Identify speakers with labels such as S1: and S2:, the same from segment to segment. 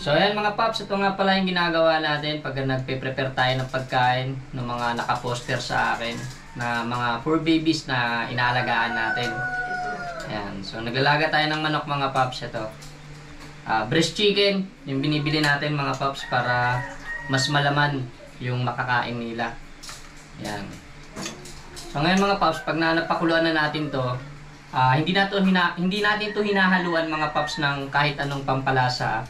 S1: So ayan mga paps, ito nga pala yung ginagawa natin pag nagpe-prepare tayo ng pagkain ng mga nakaposter sa akin na mga poor babies na inaalagaan natin. Ayan, so naglalaga tayo ng manok mga paps. Ito breast chicken yung binibili natin mga paps para mas malaman yung makakain nila. Ayan. So ngayon mga paps, pag napakuluan na natin to, hindi natin to hinahaluan mga paps ng kahit anong pampalasa.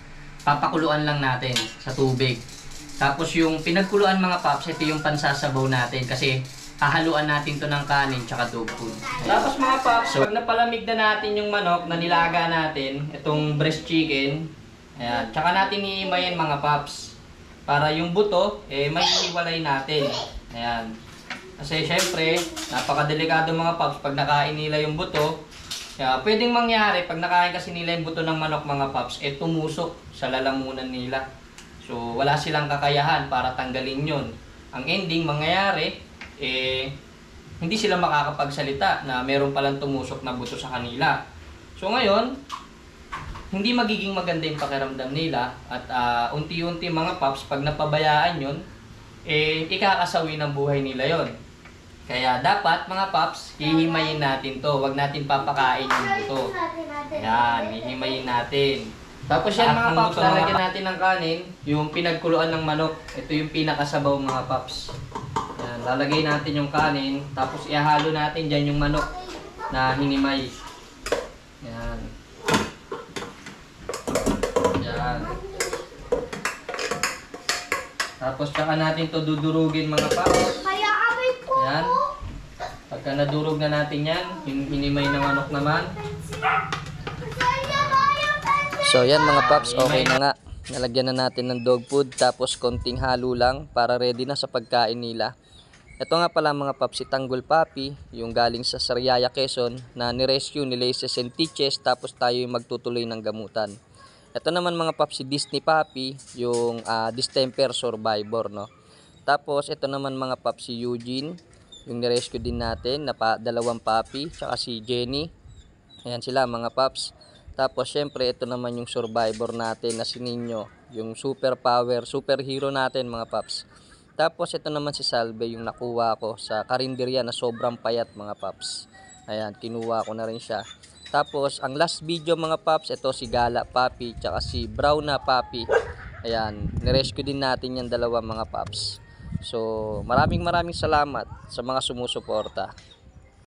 S1: Papakuluan lang natin sa tubig. Tapos yung pinagkuluan mga paps, ito yung pansasabaw natin kasi hahaluan natin to ng kanin tsaka dog food. Tapos mga paps, pag napalamig na natin yung manok na nilaga natin, itong breast chicken, ayan, tsaka natin iimayin mga paps. Para yung buto, may iwalay natin. Ayan. Kasi syempre, napakadelikado mga paps pag nakain nila yung buto. Kaya pwedeng mangyari pag nakain kasi nila yung buto ng manok mga paps, tumusok sa lalamunan nila. So wala silang kakayahan para tanggalin yun. Ang ending mangyayari, hindi sila makakapagsalita na meron palang tumusok na buto sa kanila. So ngayon, hindi magiging maganda yung pakiramdam nila at unti-unti mga paps, pag napabayaan yun, ikakasawi ng buhay nila yon. Kaya dapat mga paps, hihimayin natin to. Huwag natin papakain yung buto. Yan, hihimayin natin. Tapos yan mga paps, lalagyan natin ng kanin, yung pinagkuluan ng manok. Ito yung pinakasabaw mga paps. Yan, lalagay natin yung kanin, tapos ihalo natin dyan yung manok na hinimay. Yan. Yan. Tapos tsaka natin to dudurugin mga paps. Ayan. Pagka nadurog na natin yan, yung hinimay ng manok naman.
S2: So yan mga paps, okay na nga. Nalagyan na natin ng dog food, tapos konting halo lang para ready na sa pagkain nila. Ito nga pala mga paps, si Tanggol Papi, yung galing sa Sariaya, Quezon, na nirescue ni Laces and Teaches, tapos tayo yung magtutuloy ng gamutan. Ito naman mga paps, si Disney Papi, yung distemper survivor, no? Tapos ito naman mga paps, si Eugene, yung nirescue din natin na dalawang papi, tsaka si Jenny. Ayan sila mga paps. Tapos syempre ito naman yung survivor natin na si Nino, yung superhero natin mga paps. Tapos ito naman si Salve, yung nakuha ko sa karinderya na sobrang payat mga paps. Ayan, kinuha ko na rin siya. Tapos ang last video mga paps, ito si Gala Papi tsaka si Brown na Papi. Ayan, nirescue din natin yung dalawa mga paps. So maraming salamat sa mga sumusuporta.